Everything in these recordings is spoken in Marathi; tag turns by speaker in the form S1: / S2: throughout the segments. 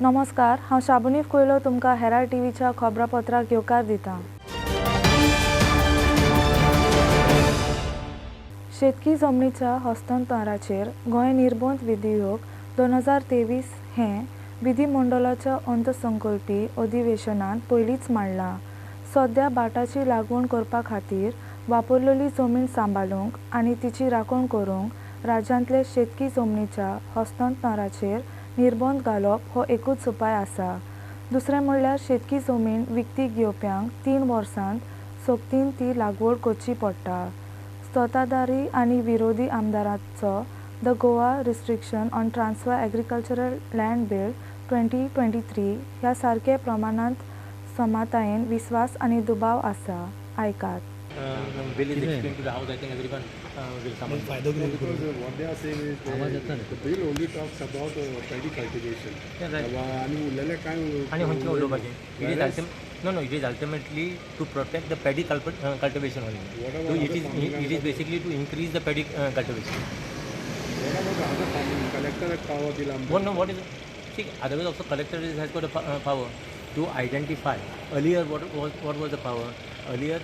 S1: नमस्कार, हांव शाबुनीफ कोयलो तुमकां हेराल्ड टीव्हीच्या खबरापत्राक येवकार दिता। शेतकी जमनीच्या हस्तांतराचेर गोंय निर्बंध विधेयक 2023 हें विधिमंडळाच्या अंतसंकल्पी अधिवेशनात पयलींच मांडलां। सध्या बाटाची लागवड करपा खातीर वापरलेली जमीन सांबाळूंक आनी तिची राखण करूंक राज्यांतले शेतकी जमनीच्या हस्तांतराचेर निर्बंध घालप हो एकूच उपाय आसा। दुसरें म्हणल्यार शेतकी जमीन विकती घेवप्यांक 3 वर्सांत सक्तीन ती लागवड करची पडटा। सत्ताधारी आनी विरोधी आमदारांचो the Goa restriction on transfer agricultural land bill 2023 ह्या सारके प्रमाणांत समतायेन विस्वास आनी दुबाव आसा। ऐकात।
S2: Bill is explained to the House. I think everyone will come on.
S3: Because what they are saying is the bill only talks about paddy cultivation.
S2: Yeah, right.
S3: आणि उरलेले काय
S2: आणि खंयचे उलोवपाचें? It is ultimately to protect the paddy cultivation only. So it is basically to increase the paddy cultivation.
S3: What about the other farming? Collector has power दिला.
S2: What is? See, otherwise also collector has got a power to identify. Earlier, what was the power? Earlier,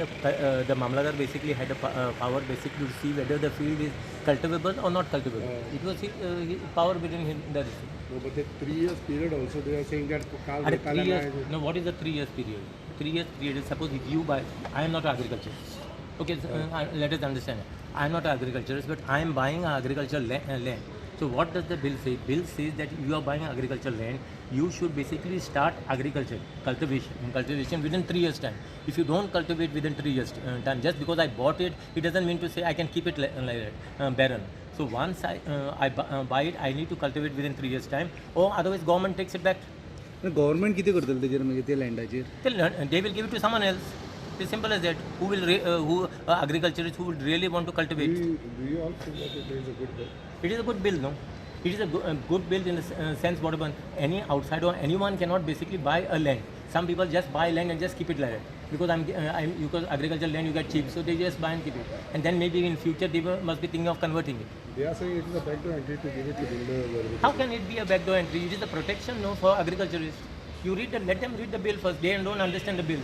S2: the Mamladar basically had a power basically to see whether the field is cultivable or not cultivable. It was his power within him. That is.
S3: No, but the 3 years period also they are saying that.
S2: 3 years. No, what is the 3 years period? 3 years period. Suppose if you buy, I am not an agriculturist. Okay, let us understand. I am not an agriculturist, but I am buying an agricultural land. So what does the bill say? Bill says that you are buying agricultural land, you should basically start agriculture, cultivation within 3 years time. If you don't cultivate within 3 years time, just because I bought it, it doesn't mean to say I can keep it like that, barren. So once I buy it, I need to cultivate within 3 years time, or otherwise government takes it back.
S4: Government किती करतले तेजेर मागीर ते लँडाचेर?
S2: They will give it to someone else. It's simple as that. Who will agriculturists who would really want to cultivate?
S3: Do you all think that it is a good bill?
S2: It is a good bill, no? It is a good bill in the sense whatever any outsider or anyone cannot basically buy a land. Some people just buy land and just keep it like that because agricultural land you get cheap, so they just buy and keep it. And then maybe in future they must be thinking of converting it.
S3: They are saying it is a backdoor entry to give it to builders.
S2: How can it be a backdoor entry? It is a protection, no, for agriculturists. You let them read the bill first. They don't understand the bill.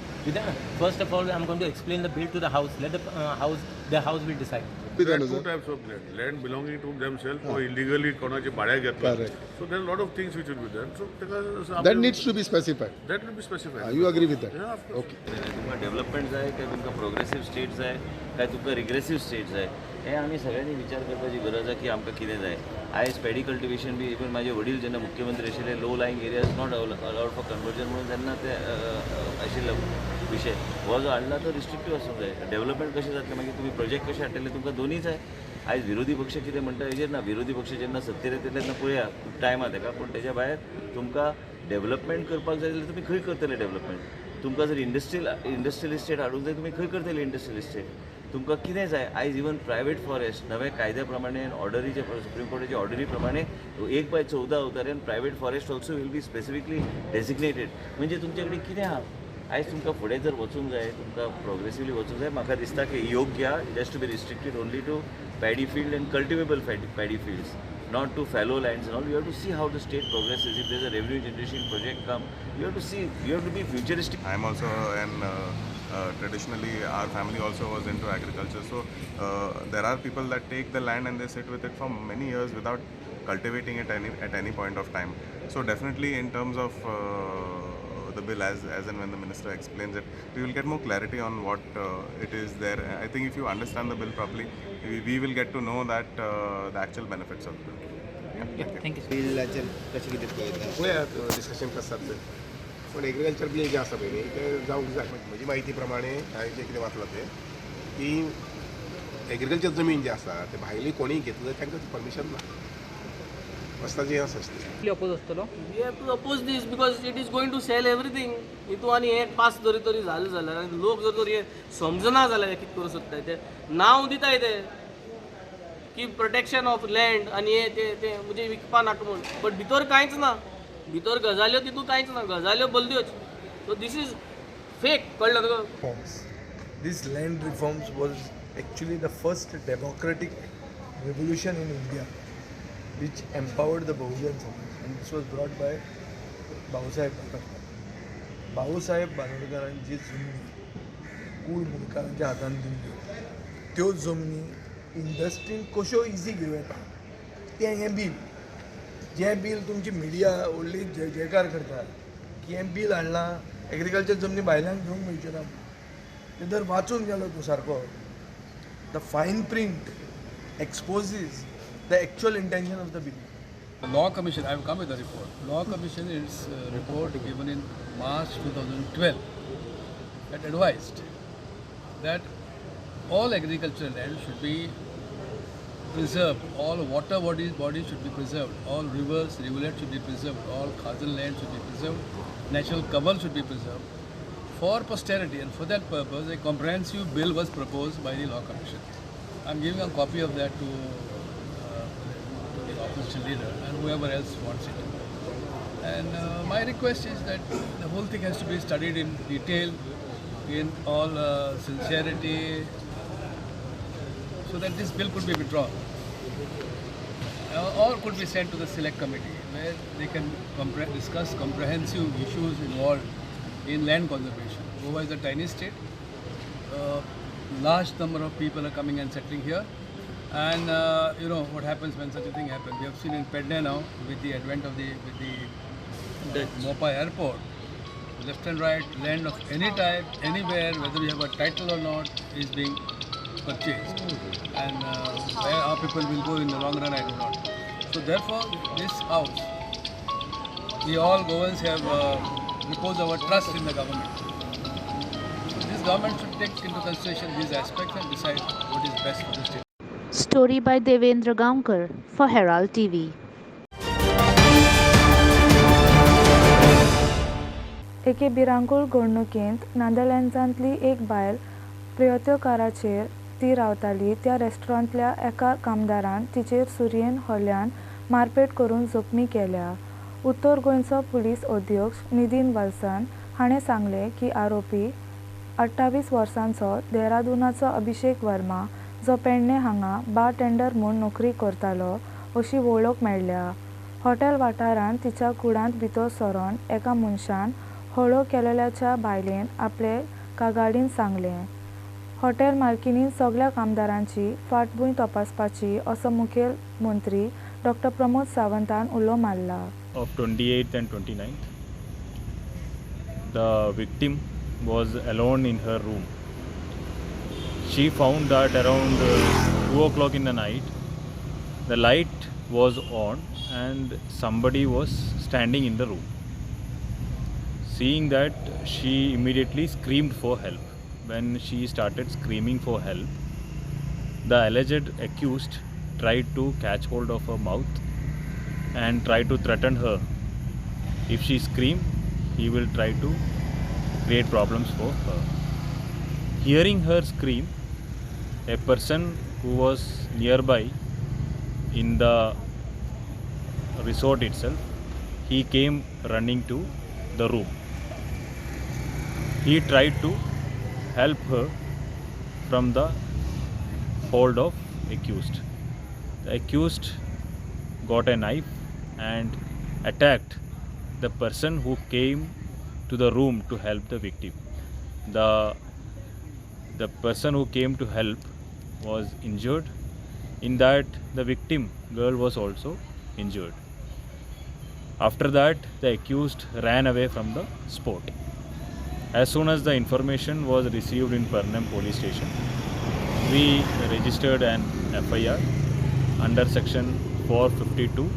S2: First of all, I'm going to explain the bill to the House. Let the House will decide.
S5: There are 2 types of land belonging to themselves or illegally konaचे भाड्याक घेतला. So there are a lot of things which will be done. So
S4: that needs to be specified.
S5: That will be specified.
S4: You agree with that?
S5: Yeah, of course.
S4: Okay.
S6: तुमकां डेव्हलपमेंट जाय काय तुमकां प्रोग्रेसीव स्टेट जाय काय तुमकां रिग्रेसीव स्टेट जाय हे आमी सगळ्यांनी विचार करपाची गरज आसा की आमकां कितें जाय. आयज पॅडी कल्टिवेशन बी इवन माझे वडील जेन्ना मुख्यमंत्री आशिल्ले low lying areas not allowed for conversion म्हणून तेन्ना ते आशिल्लो विशय हो जो हाडला तो रिस्ट्रिक्टीव आसूंक जाय. डेव्हलपमेंट कशें जातलें मागीर तुमी प्रोजेक्ट कशे हाडटले तुमकां दोनीय जाय. आयज विरोधी पक्ष कितें म्हणटा हेजेर ना. विरोधी पक्ष जेन्ना सत्तेर येता तेन्ना पळया खूब टायम आहा तेका पूण तेच्या भायर तुमकां डेव्हलपमेंट करपाक जाय जाल्यार तुमी खंय करतले डेव्हलपमेंट. तुमकां जर इंडस्ट्रियल इस्टेट हाडूंक जाय तुमी खंय करतले इंडस्ट्रियल इस्टेट. तुमकां कितें जाय आयज इवन प्रायवेट फॉरेस्ट नव्या कायद्या प्रमाणे ऑर्डरीचे सुप्रीम कोर्टाचे ऑर्डरी प्रमाणे 1/14 अवतार्यान private forest also will be specifically designated. म्हणजे तुमचे कडेन कितें आहा आयज तुमकां फुडें जर वचूंक जाय तुमकां प्रोग्रेसिवली वचूंक जाय म्हाका दिसता की योग्य आहा. It has to be restricted only to paddy field and cultivable paddy fields, not to fallow lands and all. You have to see how the state progresses. If there's a revenue generation project come, you have to see, you have to be futuristic.
S7: I'm also traditionally our family also was into agriculture, so there are people that take the land and they sit with it for many years without cultivating it at any point of time. So definitely in terms of the bill as and when the minister explains it, we will get more clarity on what it is there. I think if you understand the bill properly, we will get to know that the actual benefits of the bill.
S2: Yeah, thank you.
S4: बिलाचेर कशें कितें पळयता?
S3: पळयात डिस्कशन कसं जातलें. पण एग्रीकल्चर बिल जें आसा पळय न्ही तें जावंक जाय. म्हजी म्हायती प्रमाणे हांवें जें कितें वाचलां तें की एग्रीकल्चर जमीन जी आसा ते भायली कोणीय घेतली जाल्यार तांकां परमिशन ना. वस्ताची आसा
S8: We have to oppose this because it is going to sell everything. हितू आनी एक पास जरी तरी झालं जाल्यार आनी लोक जर तर हे समजना जाल्यार कितें करूं सोदताय ते नांव दिताय ते की प्रोटेक्शन ऑफ लँड आनी हे ते म्हणजे विकपा नाटू म्हूण बट भितर कांयच ना. भितर गजाल्यो तितू कांयच ना. गजाल्यो बल्द्योच. So this is fake. कळ्ळें तुका?
S9: These land reforms was actually the first democratic revolution in India which empowered the Bahujan Samaj, and this was brought by Bhausaheb Bandodkar. Bhausaheb बांदोडकरांची जमनी कूळ मुलकारांच्या हातान दिल्ल्यो, त्यो जमनी इंडस्ट्रीन कश्यो इझी घेवं येता हें बील, जें बील तुमची मिडिया व्हडली जयकार करता की हें बील हाडलां एग्रीकल्चर जमनी भायल्यांक घेवंक मेळच्यो ना. तें जर वाचून गेलो तूं सारको, द फायन print exposes the actual intention of the bill.
S4: The Law Commission, I have come with the report. Law Commission, in its report given in March 2012, had advised that all agricultural land should be preserved, all water bodies should be preserved, all rivers, rivulets should be preserved, all khazal land should be preserved, natural cover should be preserved for posterity, and for that purpose a comprehensive bill was proposed by the Law Commission. I am giving a copy of that to the opposition leader and whoever else wants it. And my request is that the whole thing has to be studied in detail, in all sincerity, so that this bill could be withdrawn or could be sent to the select committee where they can discuss comprehensive issues involved in land conservation. Goa is a tiny state. Large number of people are coming and settling here, and you know what happens when such a thing happens. We have seen in Pedne now with the advent of the Mopa airport, left and right land of any type, anywhere, whether you have a title or not, is being purchased, and where our people will go in the long run, I do not know. So therefore, this house, we all Goans have reposed our trust in the government. This government should take into consideration these aspects and decide what is best for the state.
S10: Story by Devendra Gaonkar for Herald TV.
S1: एके भिरांकूळ घडणुकेंत नादरलँड्सांतली एक बायल प्रियत्यो काराचेर ती रावताली त्या रेस्टॉरंटांतल्या एका कामदारान तिचेर सुरयेन हल्ल्यान मारपेट करून जखमी केल्या. उत्तर गोंयचो पुलीस अध्यक्ष नितीन वल्सन हाणें सांगलें की आरोपी 28 वर्सांचो देहरादूनाचो अभिषेक वर्मा, जो पेडणे हांगा बार टेंडर म्हूण नोकरी करतालो अशी वळख मेळ्ळ्या. हॉटेल वाठारांत तिच्या कुडांत भितर सरोन एका मनशान हळो केलेल्याच्या बायलेन आपले कागाळीन सांगलें. हॉटेल मालकीनीन सगळ्या कामदारांची फाटभूंय तपासपाची असो मुखेल मंत्री डॉ. प्रमोद सावंतान उलो मारला.
S11: Of 28th and 29th, the victim was alone in her room. She found that around 2 o'clock in the night, the light was on and somebody was standing in the room. Seeing that, she immediately screamed for help. When she started screaming for help, the alleged accused tried to catch hold of her mouth and tried to threaten her. If she screamed, he will try to create problems for her. Hearing her scream, a person who was nearby in the resort itself, he came running to the room. He tried to help her from the hold of accused. The accused got a knife and attacked the person who came to the room to help the victim. The person who came to help was injured. In that, the victim girl was also injured. After that, the accused ran away from the spot. As soon as the information was received in Pernem police station, we registered an FIR under section 452,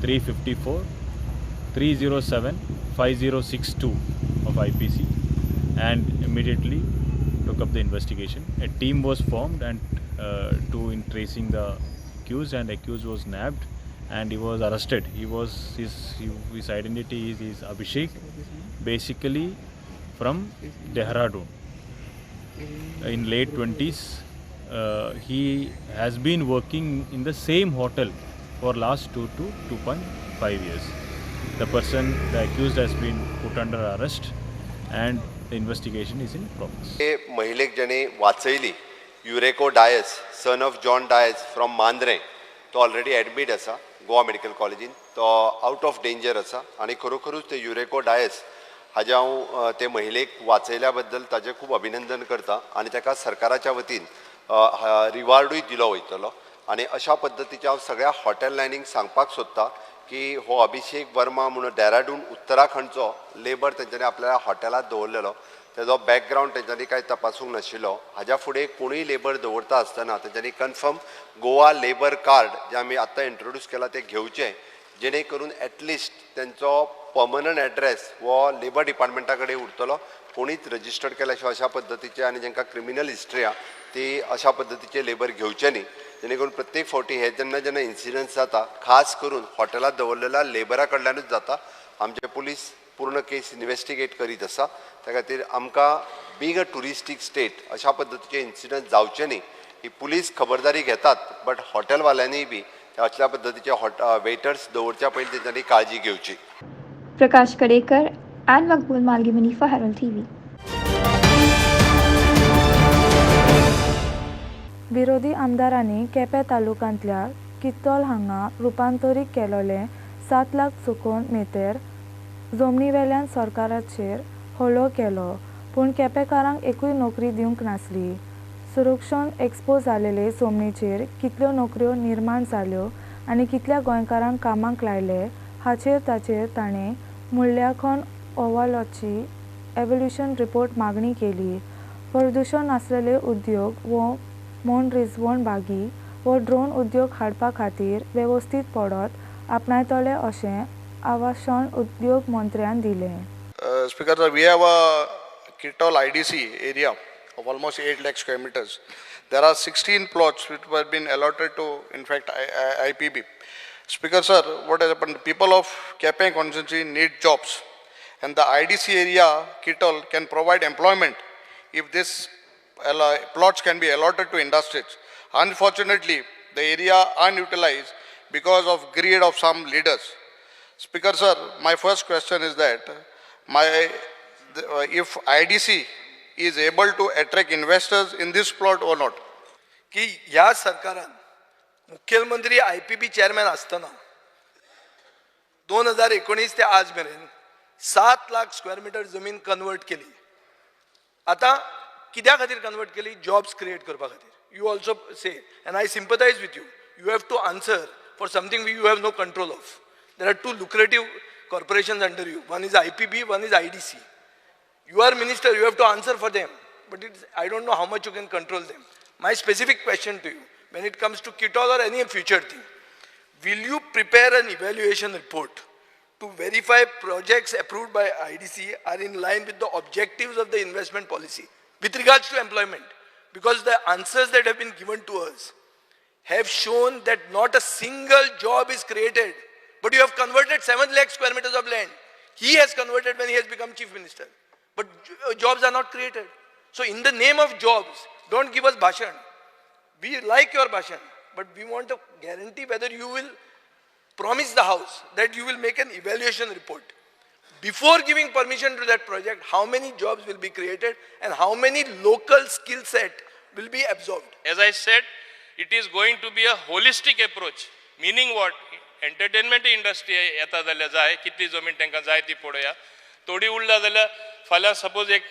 S11: 354, 307, 5062 of IPC and immediately took up the investigation. A team was formed and in tracing the accused, and accused was nabbed and he was arrested. His identity is Abhishek, basically from Dehradun. In late 20s, he has been working in the same hotel for last 2 to 2.5 years. The accused has been put under arrest and the investigation is in progress.
S12: महिलेक जेणे वाचयली Eureko Dias, son of John Dias from Mandrem, तो ऑलरेडी एडमीट आसा गोवा मेडिकल कॉलेजीन. तो आउट ऑफ डेंजर आसा आनी खरोखरूच ते युरेको डायस हाजे हांव ते महिलेक वाचयल्या बद्दल ताजें खूब अभिनंदन करता आनी ताका सरकाराच्या वतीन रिवार्डूय दिलो वयतलो आनी अशा पद्दतीचे हांव सगळ्या हॉटेल लायनीक सांगपाक सोदता की हो अभिषेक वर्मा म्हणून डेराडून उत्तराखंडचो लेबर तेंच्यांनी आपल्या हॉटेलांत दवरलेलो तेजो बॅकग्रावंड तेंच्यांनी कांय तपासूंक नाशिल्लो हाज्या फुडें कोणूय लेबर दवरता आसतना तेंच्यांनी कन्फर्म गोवा लेबर कार्ड जे आमी आत्तां इंट्रोड्यूस केला ते घेवचें जेणे करून एटलिस्ट तेंचो पर्मनंट एड्रेस हो लेबर डिपार्टमेंटा कडेन उरतलो कोणीच रजिस्टर्ड केल्या शिवाय अशा पद्दतीचे आनी जांकां क्रिमिनल हिस्ट्री आहा ती अशा पद्दतीचे लेबर घेवचे न्ही जेणे करून प्रत्येक फावटी हे जेन्ना जेन्ना इन्सिडंट्स जाता खास करून हॉटेलांत दवरलेल्या लेबरा कडल्यानूच जाता आमचे पुलीस पूर्ण केस इन्वेस्टिगेट करीत आसा त्या खातीर आमकां बींग अ टुरिस्टीक स्टेट अशा पद्दतीचे इन्सिडंट जावचे न्ही ही पुलीस खबरदारी घेतात बट हॉटेलवाल्यांनीय बी असल्या पद्दतीचे वेटर्स दवरच्या पयलीं तेंच्यांनी काळजी घेवची.
S13: प्रकाश Kadekar and Makbul Malgimini for Herald TV.
S1: विरोधी आमदारांनी केपें तालुक्यांतल्या कित्तोल हांगा रुपांतरीत केलोले 7 लाख चुकोवन मेतेर जमनीवेल्यान सरकाराचेर हल्लो केलो पूण केपेकारांक एकूय नोकरी दिवंक नासली. सुरक्षण एक्सपोज जालेले जमनीचेर कितल्यो नोकऱ्यो निर्माण जाल्यो आनी कितल्या गोंयकारांक कामाक लायले हाचेर ताणें मुल्यांकन अहवालाची एव्हल्युशन रिपोर्ट मागणी केली. प्रदूषण नासलेले उद्योग म्हण रिजवण बागी व ड्रोन उद्योग हाडपा खातीर वेवस्थीत पडत आपणायतले अशें आवासन उद्योग मंत्र्यान दिलें.
S14: Speaker, sir, we have a Kitol IDC area of almost 8 lakh square meters. There are 16 plots which were been allotted to, in fact, IPB. Speaker, sir, what has happened? People of Kepeng constituency need jobs, and the IDC area, Kitol, can provide employment if this plots can be allotted to industries. Unfortunately, the area unutilized because of greed of some leaders. Speaker, sir, my first question is that if IDC is able to attract investors in this plot or not.
S9: की ह्या सरकारान मुख्यमंत्री IPB चेअरमॅन असताना 2019 ते आज मेरेन 7 लाख स्क्वेअर मीटर जमीन कन्वर्ट केली. आता कित्या खातीर कन्वर्ट केली? जॉब्स क्रिएट करपा खातीर. You also say and I sympathise with you. You have to answer for something you have no control of. There are 2 lucrative corporations under you. One is IPB, one is IDC. You are minister, you have to answer for them. But I don't know how much you can control them. My specific question to you, when it comes to Kitol or any future thing, will you prepare an evaluation report to verify projects approved by IDC are in line with the objectives of the investment policy with regards to employment? Because the answers that have been given to us have shown that not a single job is created. But you have converted 7 lakh square meters of land. He has converted when he has become chief minister. But jobs are not created. So in the name of jobs, don't give us bhashan. We like your bhashan, but we want a guarantee whether you will promise the house that you will make an evaluation report. Before giving permission to that project, how many jobs will be created and how many local skill set will be absorbed?
S15: As I said, it is going to be a holistic approach. Meaning what? Entertainment industry येता जाल्यार जाय कितली जमीन तांकां जाय ती पळोवया. थोडी उरला जाल्यार फाल्यां सपोज एक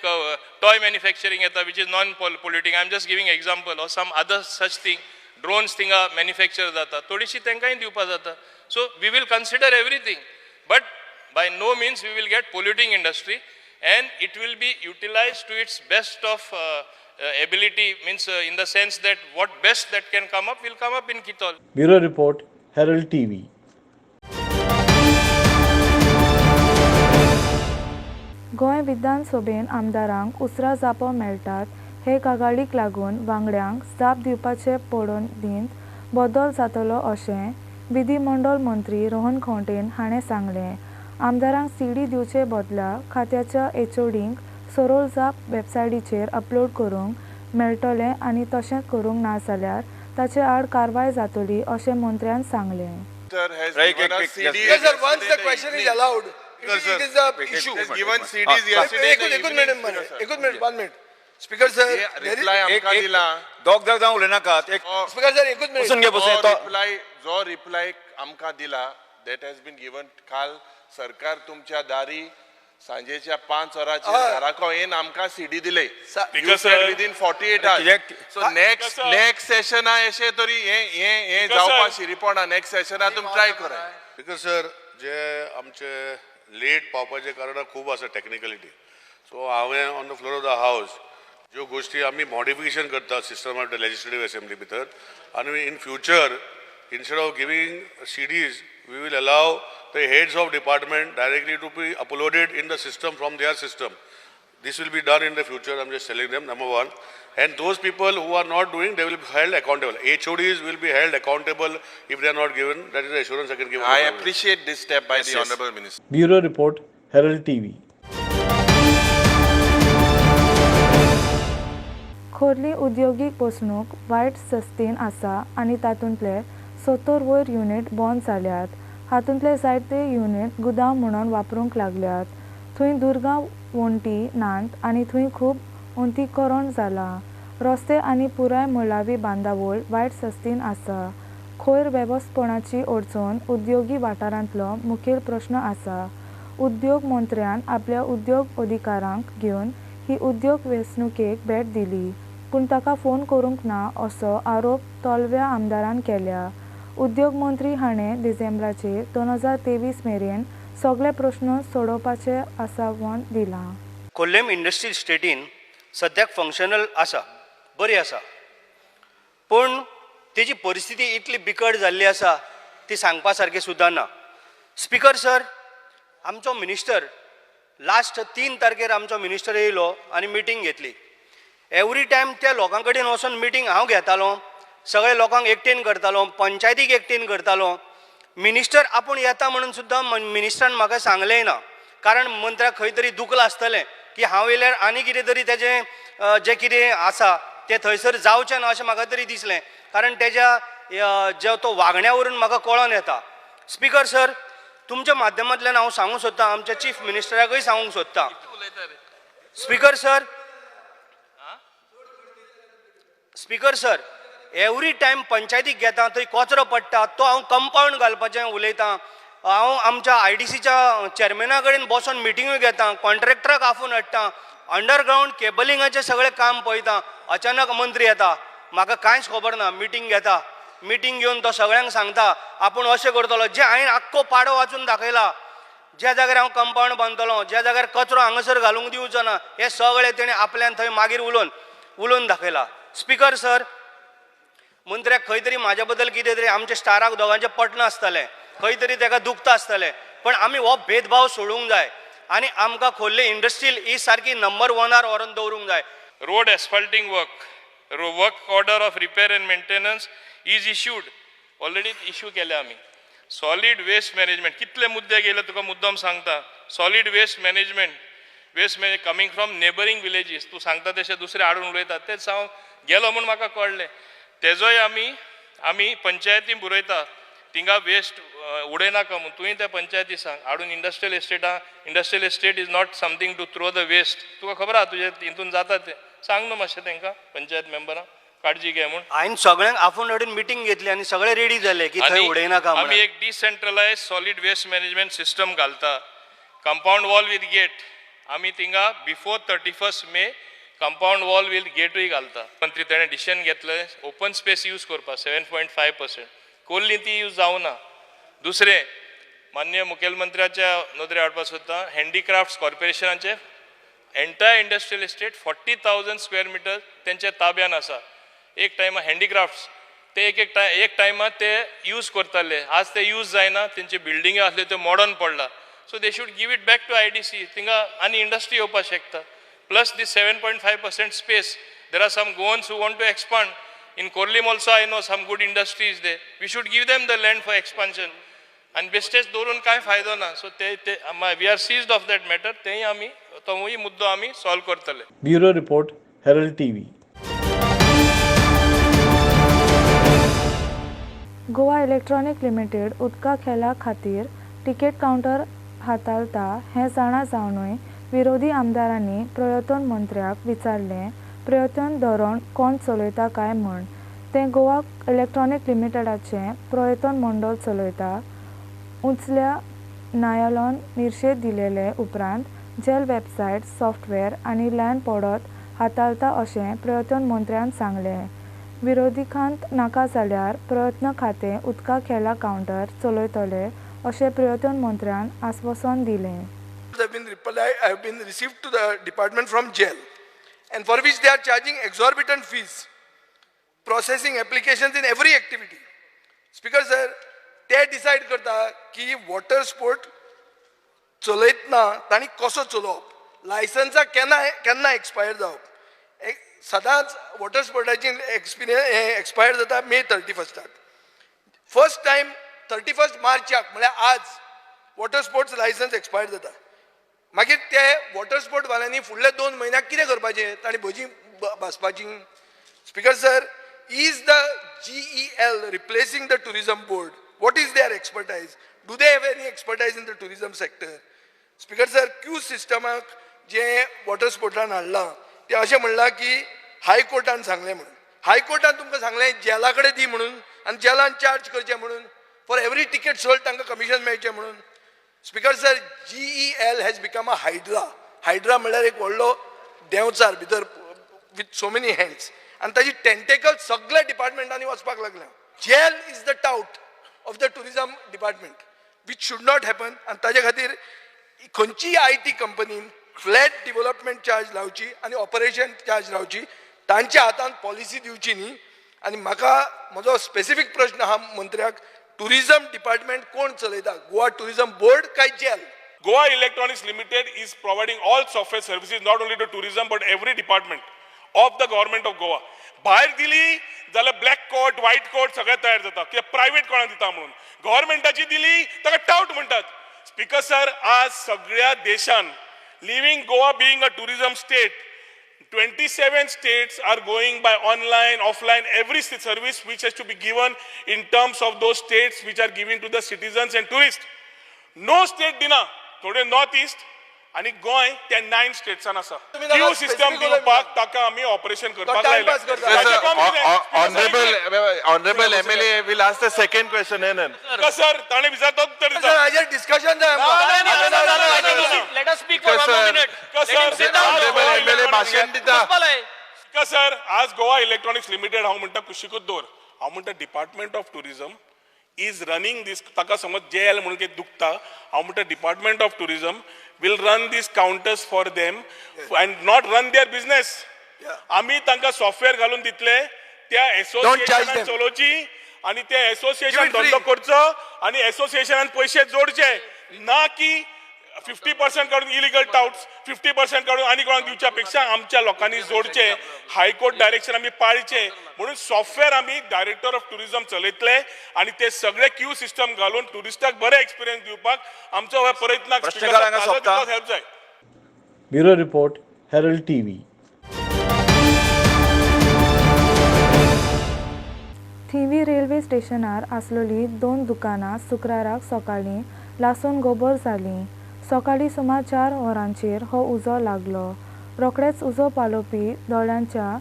S15: टॉय मॅन्युफॅक्चरींग येता which is non polluting. I am just giving example or some other such thing. Drones थिंगा मॅन्युफॅक्चर जाता थोडीशी तांकांय दिवपा जाता. So we will consider everything but by no means we will get polluting industry and it will be utilised to its best of ability, means in the sense that what best that can come up will come up in Kitol.
S16: Bureau Report, Herald TV.
S1: Goa विधानसभेन आमदारांक उसरा जापो मेळटात हे कागाळीक लागून वांगड्यांक जाप दिवपाचे पडोवणींत बदल जातलो अशें विधिमंडळ मंत्री रोहन खंवटेन हाणें सांगलें. आमदारांक सीडी दिवचे बदला खात्याच्या एचओडींक सरोल जाप वेबसायटीचेर अपलोड करूंक मेळटलें आनी तशें करूंक ना जाल्यार ताचे आड कारवाय जातली अशें मंत्र्यान सांगलें.
S14: स्पीकर सर
S17: जो रिप्लाय आमकां दिला that has been given. काल सरकार तुमच्या दारी सांजेच्या 5 वरांचेर घराको येवन आमकां सीडी दिले. You said within 48 hours. So next session अशें तरी हे जावपा शिरीपणा नेक्स्ट सेशना तुमी ट्राय कराय.
S5: बिकॉज सर जे आमचे लेट पावपाचे कारण खूब आसा टेक्निकलिटी. सो हांवें on the floor of the हावस ज्यो गोष्टी आमी मॉडिफिकेशन करता system of the legislative assembly भितर आनी in future instead of giving CDs, we will allow the heads of department directly to be uploaded in the system from their system. This will be done in the future. I'm just telling them, number one. And those people who are not doing, they will be held accountable. HODs will be held accountable if they are not given. That is the assurance I can give.
S17: I appreciate this step by the Honorable Minister.
S16: Bureau Report, Herald TV.
S1: खोर्ली उद्योगीक बसणूक वायट सस्तीन आसा आनी तातूंतले 70 वयर युनिट बंद जाल्यात. हातूंतले जायते युनिट गुदाम म्हणून वापरूंक लागल्यात. थंय दुर्गांव वणटी नांत आनी थंय खूब उंतीकरण जाला. रस्ते आनी पुराय मुळावी बांदावळ वायट सस्तीन आसा. खोयर वेवस्थापनाची अडचण उद्योगी वाठारांतलो मुखेल प्रश्न आसा. उद्योग मंत्र्यान आपल्या उद्योग अधिकाऱ्यांक घेवन ही उद्योग वेंचणुकेक भेट दिली पूण ताका फोन करूंक ना असो आरोप तोलव्या आमदारान केल्या. उद्योग मंत्री हाणें डिसेंबराचे 2023 मेरेन सगळे प्रश्न सोडोवपाचे आसावण दिलां.
S18: कोल्लेम इंडस्ट्रियल स्टेटीन सद्याक फंक्शनल आसा, बरी आसा, पूण तेजी परिस्थिती इतली बिकट जाल्ली आसा ती सांगपा सारकी सुद्दां ना. स्पीकर सर, आमचो मिनिस्टर लास्ट 3 तारखेर आमचो मिनिस्टर येयलो आनी मिटींग घेतली. एवरी टायम त्या लोकां कडेन वचून मिटींग हांव घेतालो, सगळे लोकांक एकटेन करतालो, पंचायतीक एकटेन करतालो. मिनिस्टर आपूण येता म्हणून सुद्दां मिनिस्टरान म्हाका सांगलेंय ना, कारण मंत्र्याक खंय तरी दुखलं आसतलें की हांव येयल्यार आनी कितें तरी तेजें जें कितें आसा तें थंयसर जावचें ना अशें म्हाका तरी दिसलें, कारण तेज्या जो तो वागण्या वरून म्हाका कळोन येता. स्पीकर सर, तुमच्या माध्यमांतल्यान हांव सांगूंक सोदतां, आमच्या चीफ मिनिस्टराकय सांगूंक सोदतां. स्पीकर सर, एवरी टायम पंचायतीक घेता थंय कचरो पडटा, तो हांव कंपाऊंड घालपाचें उलयतां. हांव आमच्या IDCच्या चेअरमॅना कडेन बसून मिटिंगूय घेता, कॉन्ट्रॅक्टराक आफून हाडटा, अंडरग्रावंड केबलिंगाचें सगळें काम पळयता. अचानक मंत्री येता, म्हाका कांयच खबर ना, मिटींग घेता. मिटींग घेवन तो सगळ्यांक सांगता आपूण अशें करतलो. जे हांवें आख्खो पाडो वाचून दाखयला, ज्या जाग्यार हांव कंपाऊंड बांदतलो, ज्या जाग्यार कचरो हांगासर घालूंक दिवचो ना, हे सगळें तेणें आपल्यान थंय मागीर उलोवन दाखयला. स्पीकर सर, मंत्र्याक खंय तरी म्हाज्या बद्दल कितें तरी आमच्या स्टाराक दोगांचें पटना आसतलें, खंय तरी ताका दुखता आसतलें, पण आमी हो भेदभाव सोडूंक जाय आनी आमकां खोर्ले इंडस्ट्रियल ही सारकी नंबर 1 व्हरून दवरूंक जाय.
S15: Road asphalting work order of repair and maintenance is issued, already issue केले आमी. सॉलिड वेस्ट मॅनेजमेंट, कितले मुद्दे गेले तुका मुद्दाम सांगता. Solid waste management coming from neighbouring villages, तूं सांगता तशें दुसरे हाडून उलयतात, तेच हांव गेलो म्हूण म्हाका कळ्ळें. तेजोय आमी पंचायती बरयता, थिंगा वेस्ट उडयनाका म्हूण. तुवें त्या पंचायती सांग हाडून industrial estate is not something to throw the waste. तुका खबर आहा तुजे हितून जाता तें, सांग न्हू मातशें तांकां पंचायत मेंबरांक काळजी घे म्हूण.
S18: हांवें सगळ्यांक आपूण हाडून मिटींग घेतली आनी सगळे रेडी जाले की थंय उडयनाका म्हणून.
S15: आमी एक decentralise solid waste management system घालता. कंपाऊंड वॉल विथ गेट, आमी थिंगा before 31 May compound wall with गेटूय घालता. मंत्री ताणें डिसिजन घेतलें ओपन स्पेस यूज करपाक 7.5%. कोल्ली ती यूज जावना. दुसरें, माननीय मुखेलमंत्र्याच्या नदरेर हाडपाक सोदता, हँडीक्राफ्ट्स कॉर्पोरेशनाचे entire industrial estate 40,000 square metre तेंच्या ताब्यान आसा. एक टायमा हँडीक्राफ्ट्स ते एक टायमार ते यूज करताले, आज ते यूज जायना, तेंचे बिल्डिंग आसले त्यो मॉडर्न पडला. So they should give it back to IDC, थिंगा आनी इंडस्ट्री येवपाक शकता. Plus this 7.5% space, there are some Goans who want to expand. In Korlim also I know some good industries there. We should give them the land for expansion. And bestage dorun kai faydo na. So we are seized of that matter. Tehi ami tomuhi muddo ami solve kartale.
S16: Bureau Report, Herald TV.
S1: Goa electronic limited उदका खेळा खातीर टिकेट कावंटर हाताळटा हें जाणा जावनूय विरोधी आमदारांनी पर्यटन मंत्र्याक विचारलें पर्यटन धोरण कोण चलयता काय म्हण. तें गोवा इलेक्ट्रॉनिक लिमिटेडाचें पर्यटन मंडळ चलयता. उंचल्या न्यायालयान निषेध दिलेले उपरांत जेल वेबसायट सॉफ्टवेअर आनी लँड पडत हाताळटा अशें पर्यटन मंत्र्यान सांगलें. विरोधकांत नाका जाल्यार प्रयत्न खातें उदका खेळा कावंटर चलयतले अशें पर्यटन मंत्र्यान आस्वासन दिलें.
S9: have been received to the department from jail, and for which they are charging exorbitant fees, processing applications in every activity. Speaker sir, they decide करता की वॉटर स्पोर्ट चलयतना तांणी कसो चलोवप, लायसन्सा केन्ना एक्सपायर जावप. सदांच वॉटर स्पोर्टाची एक्सपायर जाता मे 31. फर्स्ट टायम 31 मार्चाक म्हळ्यार आज वॉटर स्पोर्ट्स लायसन्स एक्सपायर जाता. मागीर ते वॉटर स्पोर्ट वाल्यांनी फुडल्या 2 म्हयन्याक कितें करपाचें, तांणी भजी भाजपाची. Speaker sir, is the GEL replacing the tourism board? What is their expertise? Do they have any expertise in the tourism sector? Speaker sir, Q सिस्टमाक जे वॉटर स्पोर्टान हाडलां ते अशें म्हणलां की हायकोर्टान सांगलें म्हणून. हायकोर्टान तुमकां सांगलें जेला कडेन दी म्हणून आनी जेलान चार्ज करचें म्हणून. फॉर एवरी टिकेट सोल्ड तांकां कमिशन मेळचें म्हणून. Speaker sir, GEL has become a hydra. Hydra म्हणल्यार एक व्हडलो देंवचार भितर विथ सो मेनी हँड्स, आनी ताजी टेंटेकल सगळ्या डिपार्टमेंटांनी वचपाक लागल्या. Jail is the tout of the tourism department, which should not happen. आनी ताजे खातीर खंयचीय IT कंपनीन फ्लॅट डेव्हलपमेंट चार्ज लावची आनी ऑपरेशन चार्ज लावची, तांच्या हातान पॉलिसी दिवची न्ही. आनी म्हाका म्हजो स्पेसिफीक प्रश्न आहा मंत्र्याक, टुरिझम डिपार्टमेंट कोण चलयता, गोवा टुरिझम बोर्ड काय gel?
S15: Goa Electronics Limited is providing all software services not only to tourism but every department of the government of Goa. भायर दिली जाल्यार ब्लॅक कोट व्हाईट कोट सगळें तयार जाता, कित्याक प्रायव्हेट कोणाक दिता म्हणून. गव्हर्मेंटाची दिली ताका टाउट म्हणटात. स्पीकर सर, आज सगळ्या देशान living Goa being a tourism state, 27 states are going by online, offline, every service which has to be given in terms of those states which are given to the citizens and tourists. No state dina, थोडे नॉर्थ ईस्ट आणि गोंय त्या 9 स्टेट्सान आसा. क्यू सिस्टम दिवपाक ताका आमी ऑपरेशन करपाक लायला.
S17: Honorable MLA will ask the second question.
S15: Sir, ताणे विचारता उत्तर दिता.
S9: हाजेर डिस्कशन जाय.
S8: Let us speak for 1 minute.
S17: Honorable MLA भाषण दिता.
S15: सर, आज गोवा इलेक्ट्रॉनिक्स लिमिटेड हांव म्हणटा कुशीकूच दवर. हांव म्हणटा department of tourism is running this. ताका समज जेल म्हणून कितें दुखता, हांव म्हणटा department of tourism will run these counters for them and not run their business. आमी तांकां सॉफ्टवेअर घालून दितले, त्या एसोसिएशनान चलोवची आनी ते एसोसिएशन धंदो करचो आनी एसोसिएशनान पयशे जोडचे, ना की 50% काढून इलिगल टाउट्स 50% काढून आनी कोणाक दिवच्या पेक्षा आमच्या लोकांनी जोडचे. हायकोर्ट डायरेक्शन आमी पाळचे म्हणून सॉफ्टवेअर आमी डायरेक्टर ऑफ टुरिझम चलयतले आनी ते सगळे क्यू सिस्टम घालून टुरिस्टाक बरे एक्सपिरियन्स दिवपाक आमचो हो प्रयत्न हेल्प जाय.
S16: Bureau report, Herald TV.
S1: Thivim railway स्टेशनार आसलेली 2 दुकानां शुक्राराक सकाळीं लासून गोबर जालीं. सकाळीं सुमार 4 वरांचेर हो उजो लागलो. रोखडेच उजो पालोवपी दळ्यांच्या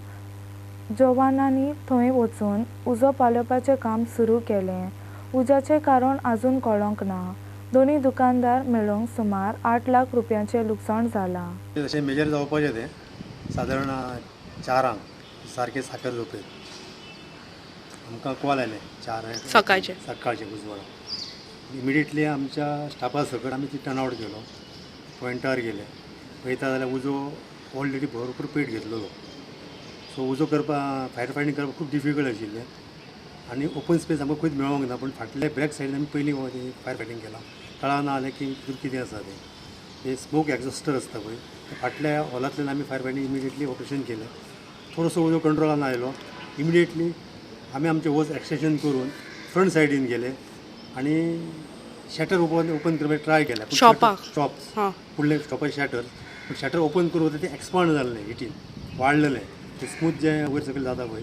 S1: जवानांनी थंय वचून उजो पालोवपाचें काम सुरू केलें. उज्याचें कारण आजून कळोंक ना. दोन्ही दुकानदार मेळून सुमार 8 लाख रुपयांचें लुकसाण जालां.
S19: अशें मेजर जावपाचें तें सादारण 4 सारकें साखर झोपेत आमकां कॉल आयलें 4 सकाळचे उजवाड. इमिडिएटली आमच्या स्टाफा सकट आमी ती टर्न आवट केलो, पॉयंटार गेले. पळयता जाल्यार उजो ऑलरेडी भरपूर पेट घेतलेलो. सो उजो करपाक फायर फायटींग करपाक खूब डिफिकल्ट आशिल्लें आनी ओपन स्पेस आमकां खंयच मेळोंक ना. पूण फाटल्या बॅक सायडीन आमी पयलीं फायर फायटींग केलां. कळना जालें की भितर कितें आसा तें स्मोक एक्झॉस्टर आसता पळय, फाटल्या हॉलांतल्यान आमी फायर फायटींग इमिडिएटली ऑपरेशन केलें. थोडोसो उजो कंट्रोलान आयलो. इमिडिएटली आमी आमचें वोज एक्सटेंशन करून फ्रंट सायडीन गेले आनी शटर ओपन करपाक ट्राय केला. शॉप्स फुडले शॉपाचे शटर, पूण शटर ओपन करून तें एक्सपांड जाल्लें, हिटीन वाडलेलें. ते स्मूथ जें वयर सकयल जाता पळय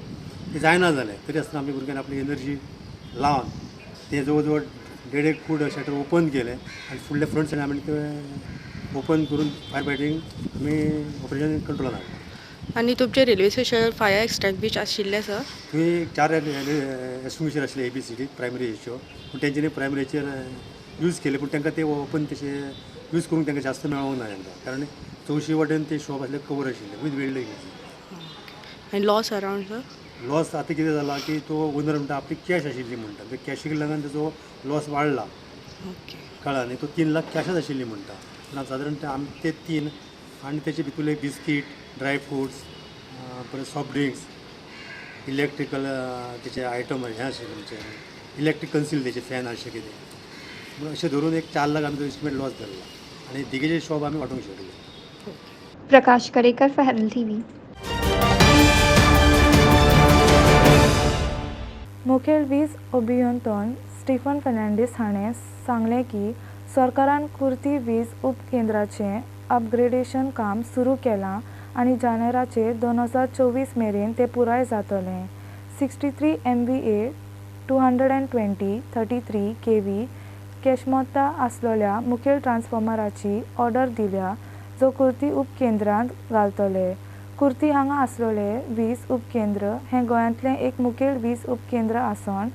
S19: तें जायना जालें. तरी आसतना आमी भुरग्यांनी आपली एनर्जी लावन तें जवळ जवळ 1.5 फूट शटर ओपन केलें आनी फुडले फ्रंट सायडीन आमी तें ओपन करून फायर फायटींग आमी ऑपरेशन कंट्रोलान हाडलें.
S20: आनी तुमचे रेल्वे स्टेशन फायर एक्सटिंग्विश आशिल्ले सर?
S19: थंय 4 एक्सटिंग्विशर आशिल्ले ABCD प्रायमरी हेच्यो, पूण तेंच्यांनी प्रायमरीचेर यूज केले पूण तांकां ते ओपन तशे यूज करूंक तांकां जास्त मेळोंक ना तांकां कारण चवशी वाटेन ते शॉप आसले कवर आशिल्ले विथ बिल्डींग.
S20: आनी लॉस अरावंड सर?
S19: लॉस आतां कितें जाला की तो ओनर म्हणटा आपली कॅश आशिल्ली म्हणटा ते कॅशीक लागून ताजो लॉस वाडला.
S20: ओके.
S19: कळ्ळा न्ही तो 3 लाख कॅशच आशिल्ली म्हणटा पूण सादारण ते 3 आनी तेचे भितूरले बिस्कीट ड्राय फ्रुट्स परत सॉफ्ट ड्रिंक्स इलेक्ट्रिकल तेचे आयटम हें आशिल्ले म्हणजे इलेक्ट्रीक कन्सील तेचे फॅन अशें कितें म्हणून अशें धरून एक 4 लाख आमी तो एस्टिमेट लॉस धरला आनी दिगेचे शॉप आमी वांटूंक शकले.
S13: प्रकाश कडेकर फॉर हेरल्ड TV.
S1: मुखेल वीज अभियंत्यान स्टीफन फर्नांडीस हाणें सांगलें की सरकारान कुर्ती वीज उपकेंद्राचें अपग्रेडेशन काम सुरू केलां आनी जानेराचे 2024 मेरेन तें पुराय जातलें. 63 MVA 220 33 kV केशमता आसलेल्या मुखेल ट्रान्सफॉर्मराची ऑर्डर दिल्या जो कुर्ती उपकेंद्रांत घालतले. कुर्ती हांगा आसलेले वीज उपकेंद्र हें गोंयांतलें एक मुखेल वीज उपकेंद्र आसून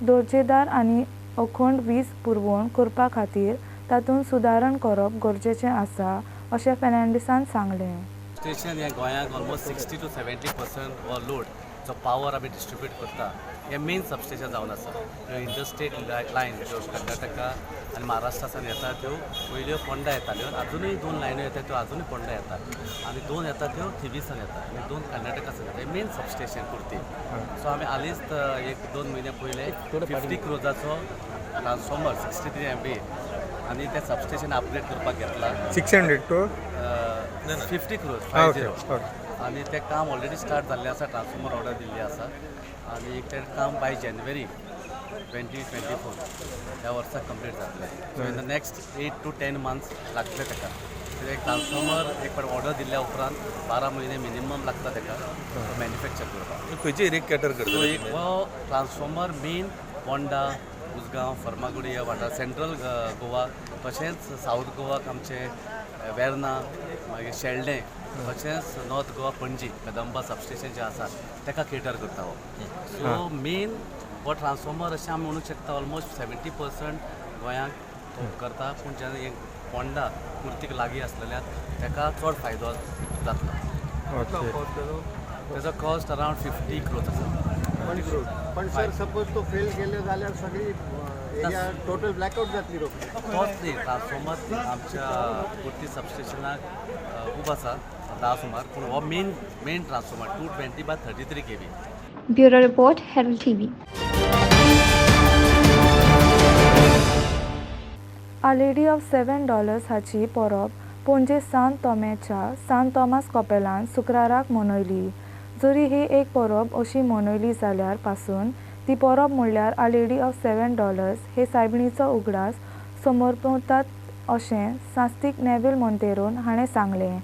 S1: दर्जेदार आनी अखंड वीज पुरवण करपा खातीर तातूंत सुदारण करप गरजेचें आसा अशें फर्नांडीसान सांगलें.
S21: स्टेशन हें गोंयांत ऑलमोस्ट 60 to 70% हो लोड जो पावर आमी डिस्ट्रिब्यूट करता हें मेन सबस्टेशन जावन आसा. इंटरस्टेट लायन ज्यो कर्नाटका आनी महाराष्ट्रासान येता त्यो पयल्यो फोंडा येताल्यो अजुनूय 2 लायन्यो येता त्यो अजुनूय फोंडा येता आनी 2 येता त्यो थिवीसान येता आनी 2 कर्नाटकासान येता. हें मेन सबस्टेशन कुर्ती. सो आमी हालींच 1-2 म्हयने पयले 50 क्रोजाचो ट्रान्सफॉर्मर 63 MVA आनी तें सबस्टेशन अपग्रेड करपाक घेतला.
S22: 600 टू
S21: 50 क्रोज 50 आनी तें काम ऑलरेडी स्टार्ट जाल्लें आसा. ट्रान्सफॉर्मर ऑर्डर दिल्ली आसा आनी तें काम बाय जानेवारी 2024 ह्या वर्सा कंप्लीट जातलें. So in the next 8 to 10 months लागतले ताका. एक ट्रान्सफॉर्मर एक फावट ऑर्डर दिल्ल्या उपरांत 12 म्हयने मिनिमम लागता ताका मॅन्युफॅक्चर करपाक.
S22: खंयचे एरिया कॅटर करता?
S21: एक हो ट्रान्सफॉर्मर मेन पोंडा उसगांव फर्मागुडी ह्या वाठार सेंट्रल गोवा तशेंच साऊथ गोवाक आमचे वेर्ना मागीर शेल्डें तशेंच नॉर्थ गोवा पणजी कदंबा सबस्टेशन जें आसा ताका केटर करता हो. सो मेन हो ट्रान्सफॉर्मर अशें आमी म्हणूंक शकता ऑलमोस्ट 70% गोंयांक करता पूण जेन्ना एक पोंडा कुर्तीक लागीं आसलेल्यान ताका चड फायदो जातलो. तेजो कॉस्ट अरावंड 50 क्रोज आसा.
S23: पण सर सपोज तो फेल केले जाल्यार सगळी एरिया टोटल ब्लॅकआउट जातली रोखडी.
S21: तोच न्ही ट्रान्सफॉर्मर आमच्या कुर्ती सबस्टेशनाक खूब आसा 10 सुमार पूण हो main transformer 220 by 33 kV.
S13: Bureau report Herald TV.
S1: A Lady of $7 हाची परब पणजे सांत तोमेच्या सांत तोमास कॉपेलान शुक्राराक मनयली. जरी ही एक परब अशी मनयली जाल्यार पासून ती परब म्हणल्यार A Lady of $7 हे सायबिणीचो उगडास समर्पतात अशें सास्तीक नेविल मोंतेरोन हाणें सांगलें.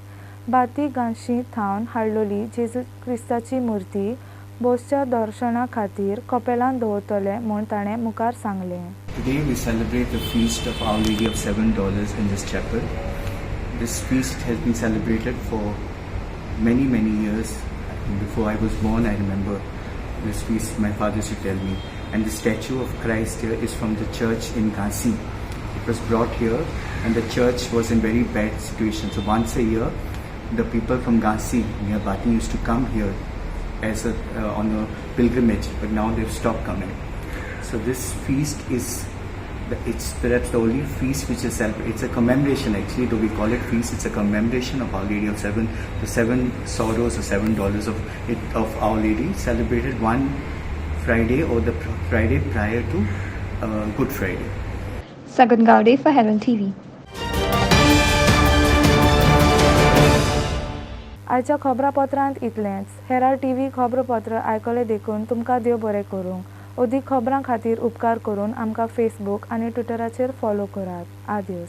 S1: बाती गांशी थावन हाडलेली जेजू क्रिस्ताची मुर्ती बोसच्या दर्शना खातीर कपेलान दवरतले म्हूण ताणें मुखार सांगलें.
S24: Today we celebrate the feast of Our Lady of $7 in this chapel. This feast has been celebrated for many years. Before I was born, I remember this feast my father used to tell me. And the statue of Christ here is from the church in Ghansi. It was brought here and the church was in very bad situation. So once a year, the people from Ghansi near Bati used to come here as on a pilgrimage, but now they've stopped coming. So this feast is, it's perhaps the only feast which is celebrated. It's a commemoration actually, though we call it feast, it's a commemoration of Our Lady of the 7 sorrows or $7 of Our Lady, celebrated one Friday or the Friday prior to Good Friday.
S13: Sagan Gowde for Herald TV.
S1: आयच्या खबरापत्रांत इतलेंच. हेराल्ड TV खबरापत्र आयकले देखून तुमकां देव बरें करूं. अदीक खबरां खातीर उपकार करून आमकां फेसबूक आनी ट्विटराचेर फॉलो करात. आदियोस.